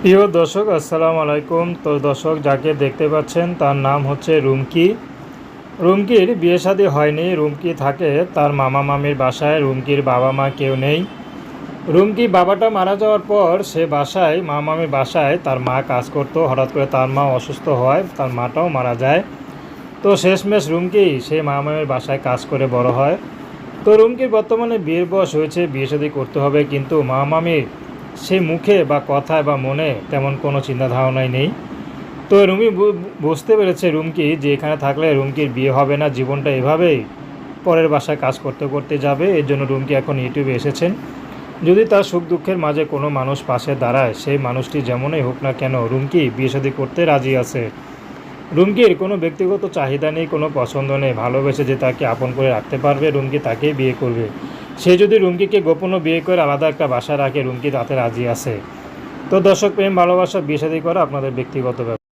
প্রিয় দর্শক, আসসালামু আলাইকুম। তো দর্শক, যাকে দেখতে পাচ্ছেন তার নাম হচ্ছে রুমকি। রুমকির বিয়ে শাদী হয়নি। রুমকি থাকে তার মামা মামির বাসায়। রুমকির বাবা মা কেউ নেই। রুমকি বাবাটা মারা যাওয়ার পর সে বাসায়, মামা মামির বাসায় তার মা কাজ করতো। হঠাৎ করে তার মা অসুস্থ হয়, তার মাটাও মারা যায়। তো শেষমেশ রুমকি সেই মামা মামির বাসায় কাজ করে বড় হয়। তো রুমকির বর্তমানে বিয়ের বয়স হয়েছে, বিয়ে শাদী করতে হবে, কিন্তু মামা মামির সে মুখে বা কথায় বা মনে তেমন কোনো চিন্তা ধারণাই নেই। তো রুমি বুঝতে পেরেছে রুমকি যে এখানে থাকলে রুমকির বিয়ে হবে না, জীবনটা এভাবেই পরের বাসায় কাজ করতে করতে যাবে। এর জন্য রুমকি এখন ইউটিউবে এসেছেন। যদি তার সুখ দুঃখের মাঝে কোনো মানুষ পাশে দাঁড়ায়, সেই মানুষটি যেমনই হোক না কেন, রুমকি বিয়ে শাদী করতে রাজি আছে। রুমকির কোনো ব্যক্তিগত চাহিদা নেই, কোনো পছন্দ নেই। ভালোবেসে যে তাকে আপন করে রাখতে পারবে, রুমকি তাকেই বিয়ে করবে। সে যদি রুমকিকে গোপনও বিয়ে করে আলাদা একটা বাসা রাখে, রুমকি তাতে রাজি আছে। তো দর্শক, প্রেম ভালোবাসা বিয়ে শাদী করা আপনাদের ব্যক্তিগত ব্যাপার।